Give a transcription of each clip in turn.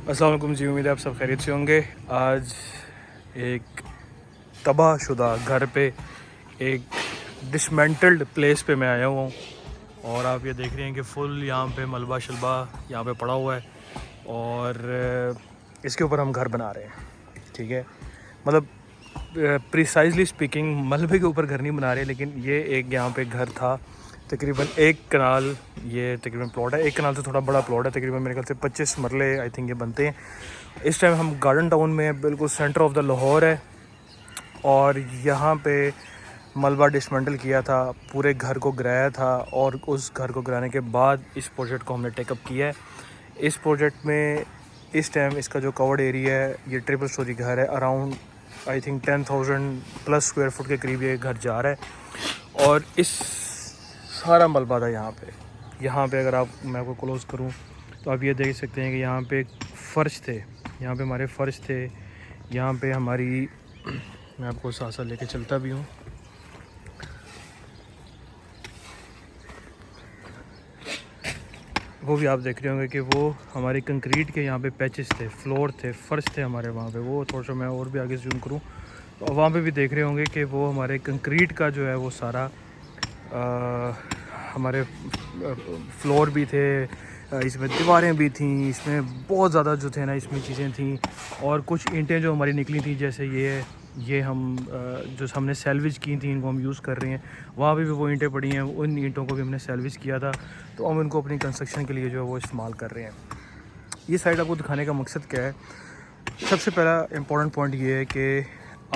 अस्सलाम वालेकुम जी, उम्मीद है आप सब खैरियत से होंगे। आज एक तबाहशुदा घर पे, एक डिसमेंटल्ड प्लेस पे मैं आया हुआ हूँ और आप ये देख रहे हैं कि फुल यहाँ पे मलबा शलबा यहाँ पे पड़ा हुआ है और इसके ऊपर हम घर बना रहे हैं। ठीक है, मतलब प्रिसाइजली स्पीकिंग मलबे के ऊपर घर नहीं बना रहे, लेकिन ये एक यहाँ पे घर था तकरीबन 1 कनाल। ये तकरीबन प्लॉट है, 1 कनाल से थोड़ा बड़ा प्लॉट है, तकरीबन मेरे ख्याल से 25 मरले आई थिंक ये बनते हैं। इस टाइम हम गार्डन टाउन में हैं, बिल्कुल सेंटर ऑफ द लाहौर है और यहाँ पे मलबा डिसमेंटल किया था, पूरे घर को गिराया था और उस घर को गिराने के बाद इस प्रोजेक्ट को हमने टेकअप किया है। इस प्रोजेक्ट में इस टाइम इसका जो कवर्ड एरिया है, ये ट्रिपल स्टोरी घर है, around I think 10,000 plus square foot के करीब ये घर जा रहा है और इस सारा मलबा था यहाँ पे अगर आप मैं आपको क्लोज़ करूँ तो आप ये देख सकते हैं कि यहाँ पे फ़र्श थे, यहाँ पे हमारे फ़र्श थे, यहाँ पे हमारी मैं आपको साथ साथ लेके चलता भी हूँ। वो भी आप देख रहे होंगे कि वो हमारे कंक्रीट के यहाँ पे पैचेस थे, फ्लोर थे, फ़र्श थे हमारे वहाँ पे। वो थोड़ा सा मैं और भी आगे जूम करूँ तो वहाँ पे भी देख रहे होंगे कि वो हमारे कंक्रीट का जो है वो सारा हमारे फ्लोर भी थे, इसमें दीवारें भी थीं, इसमें बहुत ज़्यादा जो थे ना इसमें चीज़ें थीं और कुछ ईंटें जो हमारी निकली थी, जैसे ये हम जो हमने सैल्वेज की थी, इनको हम यूज़ कर रहे हैं। वहाँ पे भी वो ईंटें पड़ी हैं, उन ईंटों को भी हमने सैल्वेज किया था, तो हम इनको अपनी कंस्ट्रक्शन के लिए जो है वो इस्तेमाल कर रहे हैं। ये साइड आपको दिखाने का मकसद क्या है? सबसे पहला इम्पॉर्टेंट पॉइंट ये है कि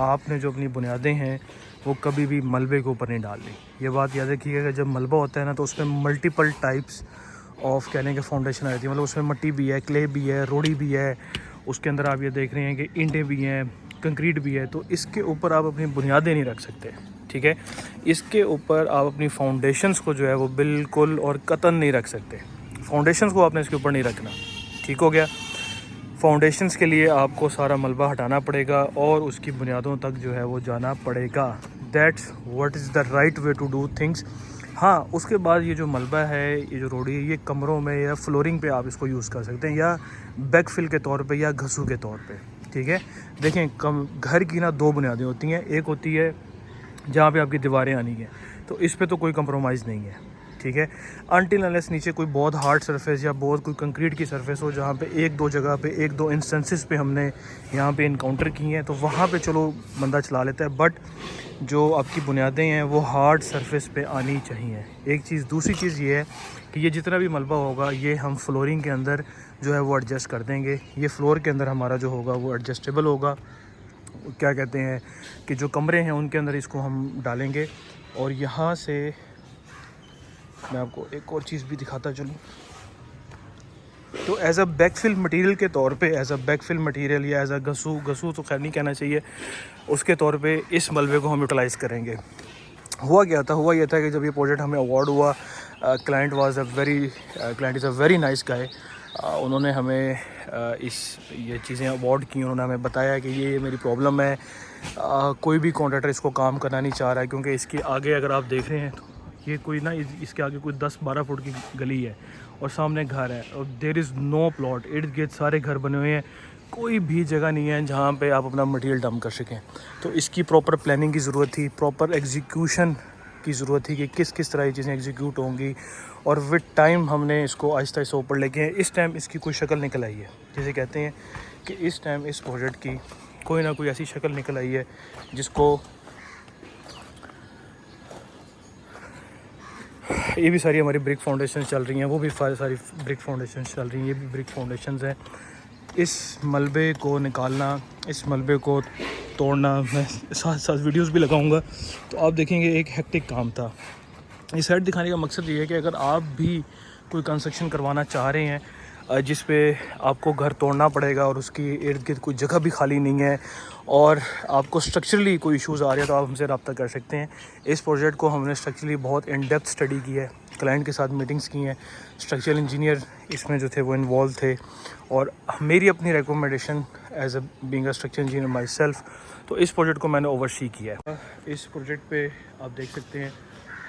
आपने जो अपनी बुनियादें हैं वो कभी भी मलबे के ऊपर नहीं डालनी। ये बात याद रखिएगा कि जब मलबा होता है ना तो उसमें मल्टीपल टाइप्स ऑफ कहने के फाउंडेशन आ जाती है, मतलब उसमें मिट्टी भी है, क्ले भी है, रोड़ी भी है, उसके अंदर आप ये देख रहे हैं कि ईंटें भी हैं, कंक्रीट भी है, तो इसके ऊपर आप अपनी बुनियादें नहीं रख सकते। ठीक है, इसके ऊपर आप अपनी फाउंडेशंस को जो है वो बिल्कुल और कतन नहीं रख सकते। फाउंडेशंस को आपने इसके ऊपर नहीं रखना। ठीक हो गया? फाउंडेशंस के लिए आपको सारा मलबा हटाना पड़ेगा और उसकी बुनियादों तक जो है वो जाना पड़ेगा। That's what is the right way to do things. हाँ, उसके बाद ये जो मलबा है, ये जो रोड़ी है, ये कमरों में या फ्लोरिंग पे आप इसको यूज़ कर सकते हैं, या बैकफिल के तौर पे या घसू के तौर पे। ठीक है, देखें घर की ना 2 बुनियादें होती हैं। एक होती है जहाँ पे आपकी दीवारें आनी है, तो इस पे तो कोई कंप्रोमाइज़ नहीं है। ठीक है, अनटिल अनलेस नीचे कोई बहुत हार्ड सरफेस या बहुत कोई कंक्रीट की सरफेस हो, जहाँ पे 1-2 जगह पे 1-2 इंस्टेंसेस पे हमने यहाँ पे इनकाउंटर किए हैं, तो वहाँ पे चलो बंदा चला लेता है। बट जो आपकी बुनियादें हैं वो हार्ड सरफेस पे आनी चाहिए, एक चीज़। दूसरी चीज़ ये है कि ये जितना भी मलबा होगा ये हम फ्लोरिंग के अंदर जो है वो एडजस्ट कर देंगे। ये फ्लोर के अंदर हमारा जो होगा वो एडजस्टेबल होगा। क्या कहते हैं कि जो कमरे हैं उनके अंदर इसको हम डालेंगे। और यहाँ से मैं आपको एक और चीज़ भी दिखाता चलूँ, तो एज अ बैकफिल मटेरियल के तौर पे, एज अ बैकफिल मटेरियल या एज अ घसू तो खैर नहीं कहना चाहिए, उसके तौर पे इस मलबे को हम यूटिलाइज़ करेंगे। हुआ ये था कि जब ये प्रोजेक्ट हमें अवार्ड हुआ, client is a very nice guy. उन्होंने हमें ये चीज़ें अवार्ड की। उन्होंने हमें बताया कि ये मेरी प्रॉब्लम है, कोई भी कॉन्ट्रैक्टर इसको काम करना नहीं चाह रहा है, क्योंकि इसके आगे अगर आप देख रहे हैं तो ये कोई ना इसके आगे कोई 10-12 फुट की गली है और सामने घर है और देयर इज़ नो प्लॉट, इर्द गिर्द सारे घर बने हुए हैं, कोई भी जगह नहीं है जहाँ पे आप अपना मटेरियल डंप कर सकें। तो इसकी प्रॉपर प्लानिंग की ज़रूरत थी, प्रॉपर एग्जीक्यूशन की ज़रूरत थी कि किस किस तरह ये चीज़ें एग्जीक्यूट होंगी, और विद टाइम हमने इसको आहिस्ता आहिस्ता ऊपर लेके इस टाइम इसकी कोई शक्ल निकल आई है। जैसे कहते हैं कि इस टाइम इस प्रोजेक्ट की कोई ना कोई ऐसी शक्ल निकल आई है जिसको ये भी सारी हमारी ब्रिक फाउंडेशन चल रही हैं, वो भी सारी ब्रिक फाउंडेशन चल रही हैं, ये भी ब्रिक फाउंडेशन हैं। इस मलबे को निकालना, इस मलबे को तोड़ना, मैं साथ साथ वीडियोस भी लगाऊंगा, तो आप देखेंगे एक हेक्टिक काम था। इस साइड दिखाने का मकसद ये है कि अगर आप भी कोई कंस्ट्रक्शन करवाना चाह रहे हैं जिस पे आपको घर तोड़ना पड़ेगा और उसकी इर्द गिर्द कोई जगह भी खाली नहीं है और आपको स्ट्रक्चरली कोई इश्यूज़ आ रहे हैं, तो आप हमसे रब्ता कर सकते हैं। इस प्रोजेक्ट को हमने स्ट्रक्चरली बहुत इन डेप्थ स्टडी की है, क्लाइंट के साथ मीटिंग्स की हैं, स्ट्रक्चरल इंजीनियर इसमें जो थे वो इन्वॉल्व थे, और मेरी अपनी recommendation as a being a structure engineer myself, तो इस प्रोजेक्ट को मैंने ओवरसी किया है। इस प्रोजेक्ट पे आप देख सकते हैं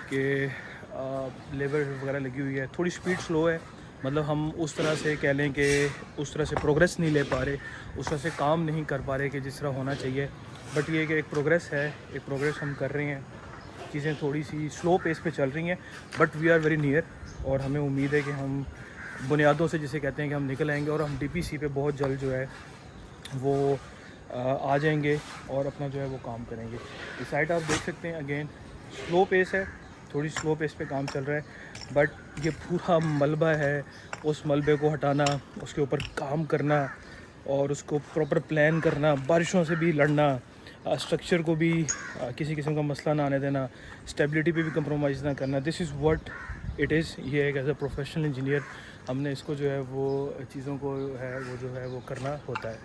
कि लेबर वगैरह लगी हुई है, थोड़ी स्पीड स्लो है, मतलब हम उस तरह से कह लें कि उस तरह से प्रोग्रेस नहीं ले पा रहे, उस तरह से काम नहीं कर पा रहे कि जिस तरह होना चाहिए। बट ये कि एक प्रोग्रेस है, एक प्रोग्रेस हम कर रहे हैं। चीज़ें थोड़ी सी स्लो पेस पे चल रही हैं, but we are very near. और हमें उम्मीद है कि हम बुनियादों से जिसे कहते हैं कि हम निकल आएंगे और हम DPC पे बहुत जल्द जो है वो आ जाएंगे और अपना जो है वो काम करेंगे। इस साइड आप देख सकते हैं, अगेन स्लो पेस है, थोड़ी स्लो पेस पे काम चल रहा है। बट ये पूरा मलबा है, उस मलबे को हटाना, उसके ऊपर काम करना और उसको प्रॉपर प्लान करना, बारिशों से भी लड़ना, स्ट्रक्चर को भी किसी किस्म का मसला ना आने देना, स्टेबिलिटी पे भी कंप्रोमाइज़ ना करना। This is what it is. ये एक एज अ प्रोफेशनल इंजीनियर हमने इसको जो है वो चीज़ों को है वो जो है वो करना होता है।